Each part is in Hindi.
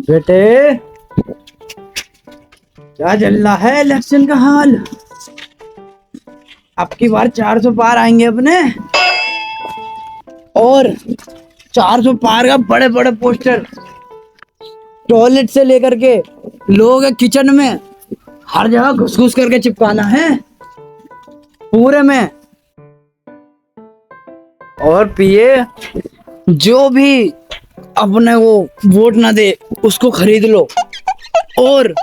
बेटे क्या चल रहा है इलेक्शन का हाल? अब की बार 400 पार आएंगे अपने, और 400 पार का बड़े बड़े पोस्टर टॉयलेट से लेकर के लोगों के किचन में हर जगह घुस घुस करके चिपकाना है पूरे में। और पिए जो भी अपने वो वोट ना दे उसको खरीद लो, और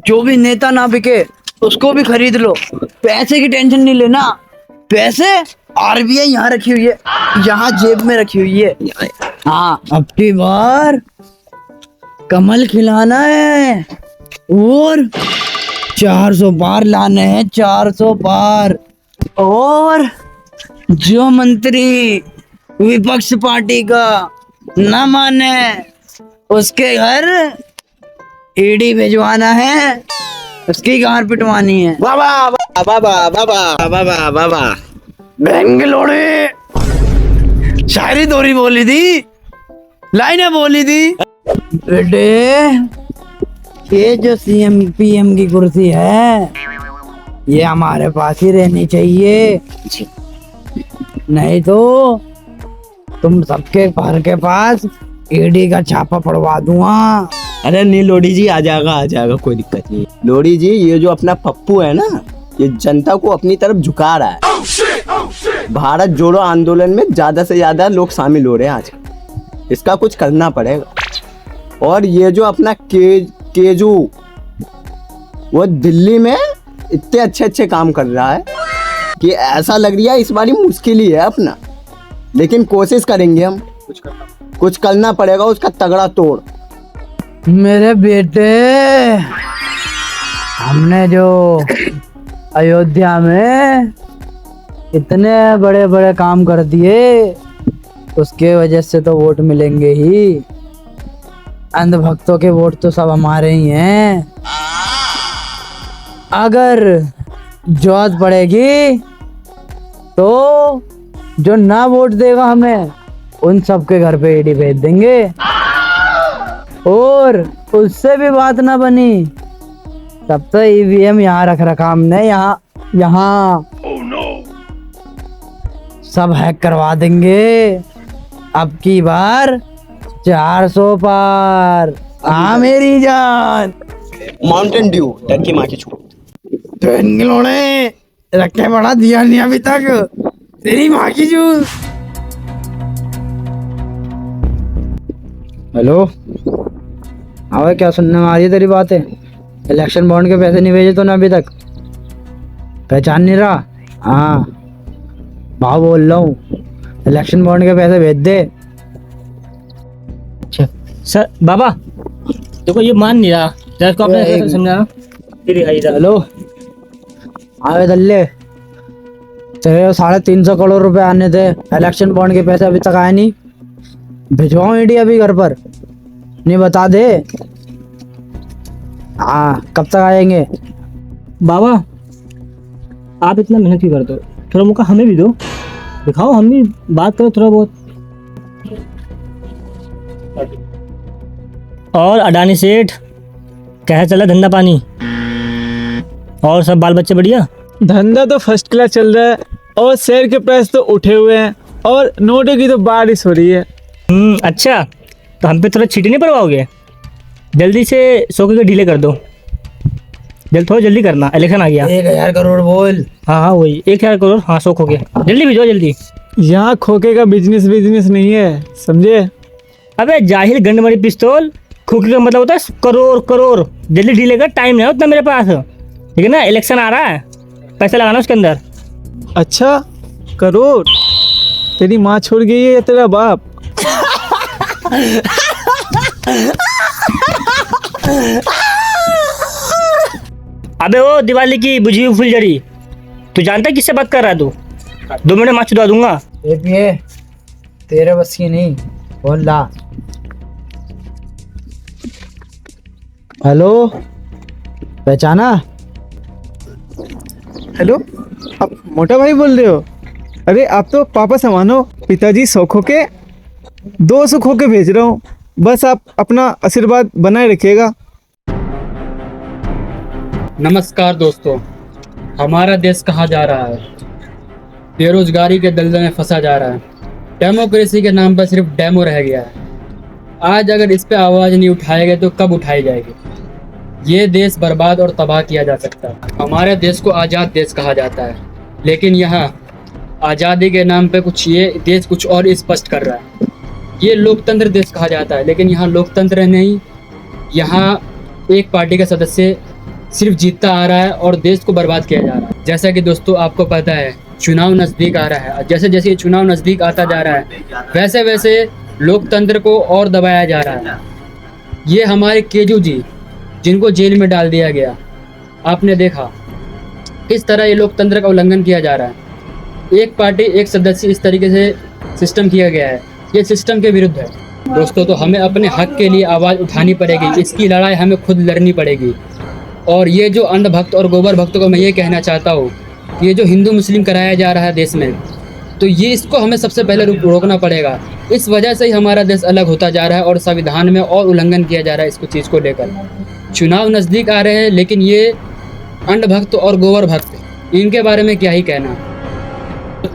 जो भी नेता ना बिके उसको भी खरीद लो। पैसे की टेंशन नहीं लेना, पैसे आरबीआई यहाँ रखी हुई है, यहाँ जेब में रखी हुई है। हाँ, अब की बार कमल खिलाना है और 400 पार लाने हैं, 400 पार। और जो मंत्री विपक्ष पार्टी का न माने उसके घर ईडी भिजवाना है, उसकी गार पिटवानी है। बाबा बाबा बाबा बाबा बाबा बेंगलोरे शायरी दोरी बोली थी, लाइनें बोली थी। बेटे ये जो सीएम पीएम की कुर्सी है ये हमारे पास ही रहनी चाहिए, नहीं तो तुम सबके घर के पास ईडी का छापा पड़वा दूंगा। अरे नहीं लोडी जी, आ जाएगा, कोई दिक्कत नहीं। लोडी जी, ये जो अपना पप्पू है ना, ये जनता को अपनी तरफ झुका रहा है। भारत जोड़ो आंदोलन में ज्यादा से ज्यादा लोग शामिल हो रहे हैं आज, इसका कुछ करना पड़ेगा। और ये जो अपना केजू वो दिल्ली में इतने अच्छे काम कर रहा है कि ऐसा लग रहा है इस बारी मुश्किल ही है अपना, लेकिन कोशिश करेंगे हम, कुछ करना पड़ेगा उसका तगड़ा तोड़। मेरे बेटे हमने जो अयोध्या में इतने बड़े बड़े काम कर दिए उसके वजह से तो वोट मिलेंगे ही। अंधभक्तों के वोट तो सब हमारे ही हैं। अगर जरूरत पड़ेगी तो जो ना वोट देगा हमें उन सबके घर पे ईडी भेज देंगे, और उससे भी बात ना बनी तब तो ईवीएम यहाँ रख रखा हमने, यहाँ सब हैक करवा देंगे। अब की बार 400 पार। हाँ मेरी जान। माउंटेन ड्यू टर्की माँ की छूट बेंगलोरे रखे बड़ा दिया नहीं अभी तक, तेरी माँ की जूस। हेलो, हाँ क्या सुनने में आ रही है तेरी बातें? इलेक्शन बॉन्ड के पैसे नहीं भेजे तो ना अभी तक? पहचान नहीं रहा? हाँ भाव बोल रहा हूँ, इलेक्शन बॉन्ड के पैसे भेज दे। अच्छा सर, बाबा देखो ये मान नहीं रहा, को आपने ऐसे समझा। हेलो, आवे दल्ले, तेरे 350 करोड़ रुपए आने थे, इलेक्शन बॉन्ड के पैसे अभी तक आए नहीं। भिजवाऊं ईडी अभी घर पर? नहीं बता दे। हाँ कब तक आएंगे? बाबा आप इतना मेहनत क्यों करते हो, थोड़ा मौका हमें भी दो, दिखाओ, हम भी बात करो थोड़ा बहुत। और अडानी सेठ कैसा चला धंधा पानी, और सब बाल बच्चे बढ़िया? धंधा तो फर्स्ट क्लास चल रहा है, और शेयर के प्राइस तो उठे हुए हैं, और नोटों की तो बारिश हो रही है। अच्छा, तो हम पे थोड़ा छींटे नहीं पड़वाओगे? जल्दी से 100 के ढीले कर दो, थोड़ा जल्दी करना, इलेक्शन आ गया। 1000 करोड़ बोल। हाँ वही 1000 करोड़। हाँ 100 खोके, जल्दी भिजो जल्दी। यहाँ खोके का बिजनेस नहीं है, समझे? अबे जाहिल गंडमरी पिस्तौल, खोके का मतलब होता है करोड़। जल्दी ढीले कर, टाइम नहीं है उतना मेरे पास, ठीक है ना? इलेक्शन आ रहा है, पैसा लगाना उसके अंदर। अच्छा करोड़? तेरी माँ छोड़ गई है या तेरा बाप? अबे वो दिवाली की बुझी हुई फुलझड़ी, तू जानता है किससे बात कर रहा है तू? 2 मिनट माँ चुदा दूंगा। ये तेरे बस की नहीं, बोल ला। हेलो, पहचाना? हेलो, आप मोटा भाई बोल रहे हो? अरे आप तो पापा समानो, पिताजी 100 खोके 200 खोके भेज रहा हूँ, बस आप अपना आशीर्वाद बनाए रखिएगा। नमस्कार दोस्तों, हमारा देश कहाँ जा रहा है? बेरोजगारी के दलदल में फंसा जा रहा है। डेमोक्रेसी के नाम पर सिर्फ डेमो रह गया है। आज अगर इस पे आवाज़ नहीं उठाई गई तो कब उठाई जाएगी? ये देश बर्बाद और तबाह किया जा सकता है। हमारे देश को आज़ाद देश कहा जाता है, लेकिन यहाँ आज़ादी के नाम पे ये देश कुछ और स्पष्ट कर रहा है। ये लोकतंत्र देश कहा जाता है, लेकिन यहाँ लोकतंत्र नहीं, यहाँ एक पार्टी का सदस्य सिर्फ जीतता आ रहा है और देश को बर्बाद किया जा रहा है। जैसा कि दोस्तों आपको पता है, चुनाव नज़दीक आ रहा है। जैसे जैसे ये चुनाव नज़दीक आता जा रहा है, वैसे वैसे लोकतंत्र को और दबाया जा रहा है। ये हमारे केजू जी, जिनको जेल में डाल दिया गया, आपने देखा किस तरह ये लोकतंत्र का उल्लंघन किया जा रहा है। एक पार्टी एक सदस्य, इस तरीके से सिस्टम किया गया है। ये सिस्टम के विरुद्ध है दोस्तों। तो हमें अपने हक के लिए आवाज़ उठानी पड़ेगी। इसकी लड़ाई हमें खुद लड़नी पड़ेगी। और ये जो अंधभक्त और गोबर भक्तों को मैं ये कहना चाहता हूँ कि ये जो हिंदू मुस्लिम कराया जा रहा है देश में, तो ये इसको हमें सबसे पहले रोकना पड़ेगा। इस वजह से ही हमारा देश अलग होता जा रहा है और संविधान में और उल्लंघन किया जा रहा है इसको चीज़ को लेकर। चुनाव नज़दीक आ रहे हैं, लेकिन ये अंधभक्त और गोबर भक्त, इनके बारे में क्या ही कहना।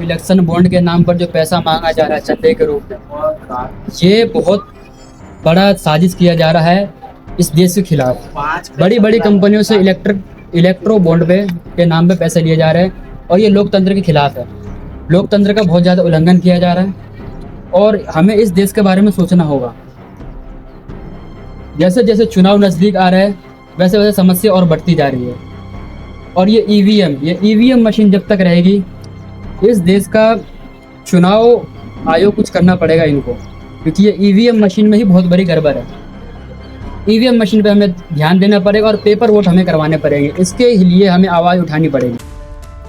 इलेक्शन बॉन्ड के नाम पर जो पैसा मांगा जा रहा है चंदे के रूप में, ये बहुत बड़ा साजिश किया जा रहा है इस देश के खिलाफ। बड़ी बड़ी कंपनियों से इलेक्ट्रो बॉन्ड के नाम पे पैसे लिए जा रहे हैं और ये लोकतंत्र के खिलाफ है। लोकतंत्र का बहुत ज़्यादा उल्लंघन किया जा रहा है और हमें इस देश के बारे में सोचना होगा। जैसे जैसे चुनाव नज़दीक आ रहा है, वैसे वैसे समस्या और बढ़ती जा रही है। और ये ईवीएम मशीन जब तक रहेगी, इस देश का चुनाव आयोग कुछ करना पड़ेगा इनको, क्योंकि ये ईवीएम मशीन में ही बहुत बड़ी गड़बड़ है। ईवीएम मशीन पे हमें ध्यान देना पड़ेगा और पेपर वोट हमें करवाने पड़ेंगे। इसके लिए हमें आवाज़ उठानी पड़ेगी।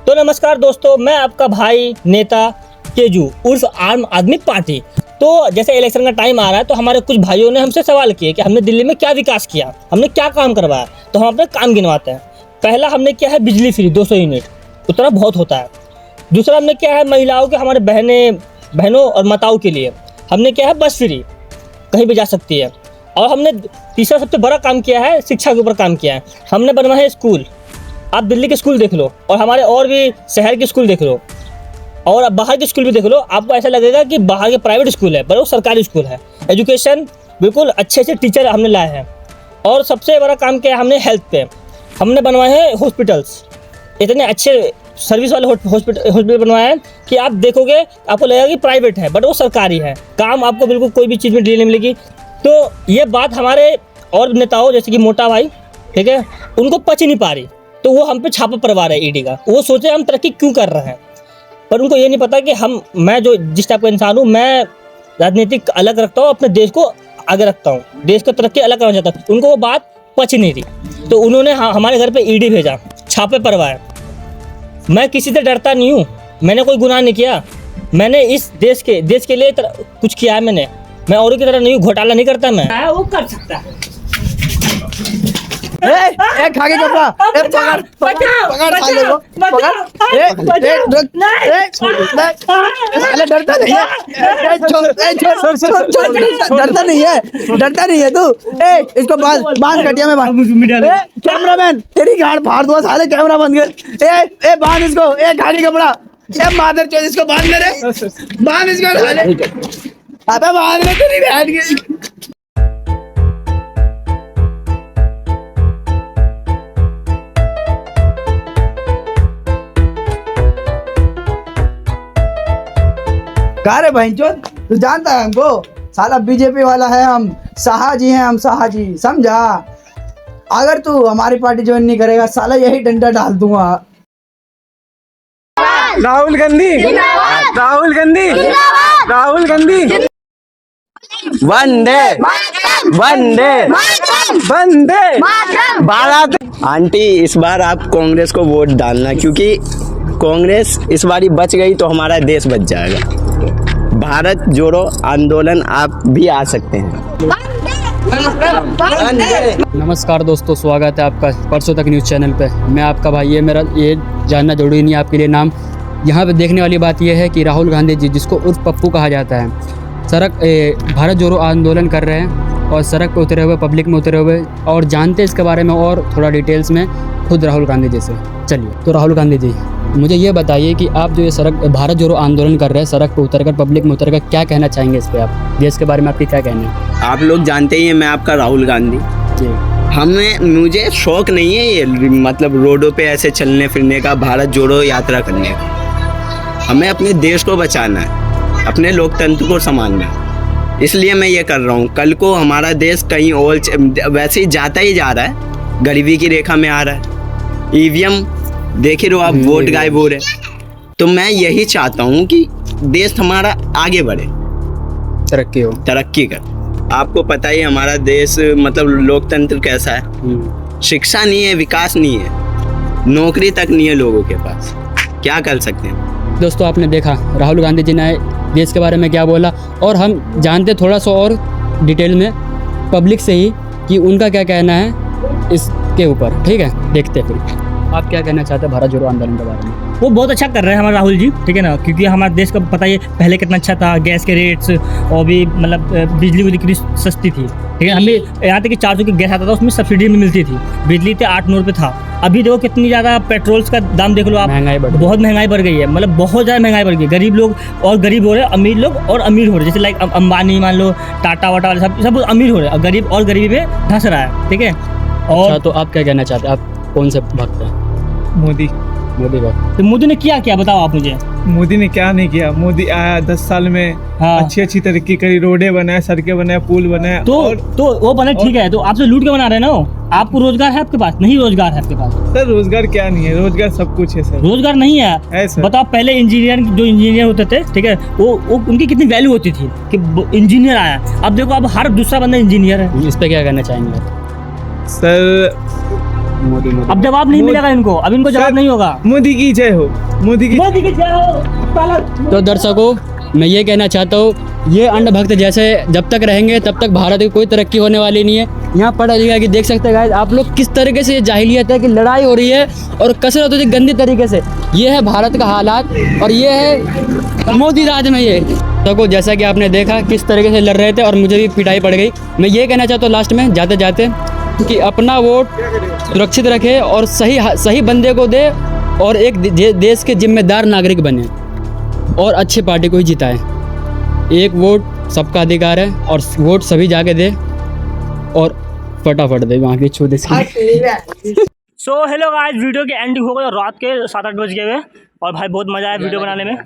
तो नमस्कार दोस्तों, मैं आपका भाई नेता केजू उर्फ आम आदमी पार्टी। तो जैसे इलेक्शन का टाइम आ रहा है, तो हमारे कुछ भाइयों ने हमसे सवाल किए कि हमने दिल्ली में क्या विकास किया, हमने क्या काम करवाया। तो हम अपने काम गिनवाते हैं। पहला हमने किया है बिजली फ्री 200 यूनिट, उतना बहुत होता है। दूसरा हमने किया है महिलाओं के, हमारे बहनों और माताओं के लिए हमने किया है बस फ्री, कहीं भी जा सकती है। और हमने तीसरा सबसे बड़ा काम किया है, शिक्षा के ऊपर काम किया है। हमने बनवाए स्कूल। आप दिल्ली के स्कूल देख लो और हमारे और भी शहर के स्कूल देख लो और अब बाहर के स्कूल भी देख लो, आपको ऐसा लगेगा कि बाहर के प्राइवेट स्कूल है, पर वो सरकारी स्कूल है। एजुकेशन बिल्कुल अच्छे से टीचर हमने लाए हैं। और सबसे बड़ा काम किया हमने हेल्थ पे, हमने बनवाए हैं हॉस्पिटल्स। इतने अच्छे सर्विस वाले हॉस्पिटल बनवाए हैं कि आप देखोगे आपको लगेगा कि प्राइवेट है, बट वो सरकारी है। काम आपको बिल्कुल कोई भी चीज़ में डिले नहीं मिलेगी। तो ये बात हमारे और नेताओं जैसे कि मोटा भाई, ठीक है, उनको पच नहीं पा रही, तो वो हम पे छापा पड़वा रहे हैं ईडी का। वो सोचे हम तरक्की क्यों कर रहे हैं, पर उनको ये नहीं पता कि मैं जो जिस टाइप का इंसान हूँ, मैं राजनीतिक अलग रखता हूँ, अपने देश को आगे रखता हूँ, देश को तरक्की अलग करना चाहता हूँ। उनको वो बात पच नहीं रही, तो उन्होंने हमारे घर पे ईडी भेजा, छापे पड़वाए। मैं किसी से डरता नहीं हूँ, मैंने कोई गुनाह नहीं किया। मैंने इस देश के लिए कुछ किया है। मैं औरों की तरह नहीं हूँ, घोटाला नहीं करता। मैं वो कर सकता है। ए खाके कपड़ा, ए पकड़ साले को, डरता नहीं है, डरता नहीं है तू। ए इसको बांध कटिया में बांध। कैमरामैन तेरी गाड़ फाड़ दूंगा साले, कैमरा बंद कर। ए बांध इसको, ए खाके कपड़ा, ए मादर चोद, इसको बांध मेरे, बांध इसको साले, अबे बांध ले तेरी बैठ गई। कहा रे बहनचोद, तू जानता है हमको, साला बीजेपी वाला है, हम शाहजी हैं, हम शाहजी, समझा। अगर तू हमारी पार्टी ज्वाइन नहीं करेगा, साला यही डंडा डाल दूंगा। राहुल गांधी, राहुल गांधी, राहुल गांधी। वंदे वंदे वंदे भारत। आंटी, इस बार आप कांग्रेस को वोट डालना, क्योंकि कांग्रेस इस बारी बच गई तो हमारा देश बच जाएगा। भारत जोड़ो आंदोलन आप भी आ सकते हैं। नमस्कार दोस्तों, स्वागत है आपका परसों तक न्यूज़ चैनल पे। मैं आपका भाई, ये मेरा ये जानना जरूरी नहीं है आपके लिए नाम। यहाँ पे देखने वाली बात यह है कि राहुल गांधी जी, जिसको उर्फ पप्पू कहा जाता है, भारत जोड़ो आंदोलन कर रहे हैं और सड़क पे उतरे हुए, पब्लिक में उतरे हुए, और जानते हैं इसके बारे में और थोड़ा डिटेल्स में खुद राहुल गांधी जी से। चलिए, तो राहुल गांधी जी, मुझे ये बताइए कि आप जो ये भारत जोड़ो आंदोलन कर रहे हैं, सड़क पे उतर कर, पब्लिक में उतर कर, क्या कहना चाहेंगे इस पर? आप देश के बारे में आपकी क्या कहना है? आप लोग जानते ही हैं मैं आपका राहुल गांधी। जी, मुझे शौक नहीं है ये मतलब रोडों पे ऐसे चलने फिरने का, भारत जोड़ो यात्रा करने का। हमें अपने देश को बचाना है, अपने लोकतंत्र को संभालना है, इसलिए मैं ये कर रहा हूँ। कल को हमारा देश कहीं और वैसे ही जाता ही जा रहा है, गरीबी की रेखा में आ रहा है। ईवीएम देख ही रहो आप, वोट गायब हो रहे। तो मैं यही चाहता हूँ कि देश हमारा आगे बढ़े, तरक्की कर। आपको पता ही हमारा देश मतलब लोकतंत्र कैसा है, शिक्षा नहीं है, विकास नहीं है, नौकरी तक नहीं है लोगों के पास, क्या कर सकते हैं। दोस्तों आपने देखा राहुल गांधी जी ने देश के बारे में क्या बोला, और हम जानते थोड़ा सा और डिटेल में पब्लिक से ही कि उनका क्या कहना है इसके ऊपर। ठीक है, देखते हैं फिर आप क्या कहना चाहते हैं भारत जोड़ो आंदोलन के बारे में। वो बहुत अच्छा कर रहे हैं हमारे राहुल जी, ठीक है ना, क्योंकि हमारे देश का पता ही है पहले कितना अच्छा था, गैस के रेट्स और भी मतलब बिजली भी कितनी सस्ती थी, ठीक है। हमें यहाँ तक कि 400 की गैस आता था, उसमें सब्सिडी में मिलती थी, बिजली थे 8-9 रुपये था। अभी देखो कितनी ज़्यादा पेट्रोल्स का दाम देख लो आप, बहुत महंगाई बढ़ गई है, मतलब बहुत ज़्यादा महंगाई बढ़ गई है। गरीब लोग और गरीब हो रहे हैं, अमीर लोग और अमीर हो रहे हैं। जैसे लाइक अंबानी मान लो, टाटा वाटा वाले सब अमीर हो रहे हैं, और गरीब और गरीबी में धंस रहा है, ठीक है। और अच्छा, तो आप क्या कहना चाहते हैं? आप कौन से भक्त हैं? मोदी। भक्त। तो मोदी ने क्या बताओ आप मुझे। मोदी ने क्या नहीं किया? मोदी आया 10 साल में, हाँ। अच्छी तरक्की करी, रोडें बनाए, सड़कें बनाए, पुल बनाए। तो वो बने, ठीक है। तो आपसे लूट के बना रहे हैं ना, आपको रोजगार है आपके पास? नहीं रोजगार है आपके पास। सर रोजगार क्या नहीं है, रोजगार सब कुछ है सर। रोजगार नहीं है सर। बताओ, पहले इंजीनियर होते थे, ठीक है, वो उनकी कितनी वैल्यू होती थी कि इंजीनियर आया। अब देखो अब हर दूसरा बंदा इंजीनियर है। इस पे क्या कहना चाहेंगे आप? सर मोदी अब जवाब नहीं मिलेगा इनको, अब इनको जवाब नहीं होगा। मोदी की जय हो, मोदी की जय हो। तो दर्शकों, मैं ये कहना चाहता हूँ, ये अंधभक्त जैसे जब तक रहेंगे तब तक भारत की कोई तरक्की होने वाली नहीं है। यहाँ पढ़ा लिखा कि देख सकते हैं गाइस आप लोग किस तरीके से जाहिलियत है कि लड़ाई हो रही है और कसरत होती है गंदी तरीके से। ये है भारत का हालात, और ये है मोदी राज में। ये तो जैसा कि आपने देखा किस तरीके से लड़ रहे थे और मुझे भी पिटाई पड़ गई। मैं ये कहना चाहता हूँ लास्ट में जाते जाते कि अपना वोट सुरक्षित रखे और सही बंदे को दे, और एक देश के जिम्मेदार नागरिक बने और अच्छी पार्टी को ही जिताए। एक वोट सबका अधिकार है, और वोट सभी जाके दे और फटाफट दे वहाँ की छूट इसकी। सो हेलो गाइस, वीडियो के एंडिंग हो गई, रात के 7-8 बज गए हुए, और भाई बहुत मजा आया वीडियो बनाने में।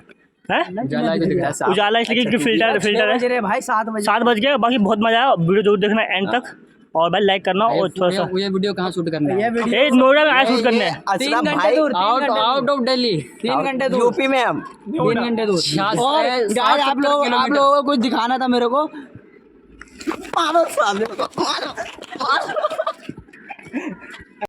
उजाला इसलिए कि फिल्टर है भाई। 7 बज गए, बाकी बहुत मजा आया। वीडियो जरूर देखना एंड तक, और भाई लाइक करना। और थोड़ा सा ये वीडियो कहाँ शूट करना है? ये नोएडा में आया शूट करने हैं। 3 घंटे दूर, आउट ऑफ दिल्ली। 3 घंटे दूर, यूपी में हम 3 घंटे दूर। और आप लोगों को कुछ दिखाना था मेरे को। मारो साले को, मारो।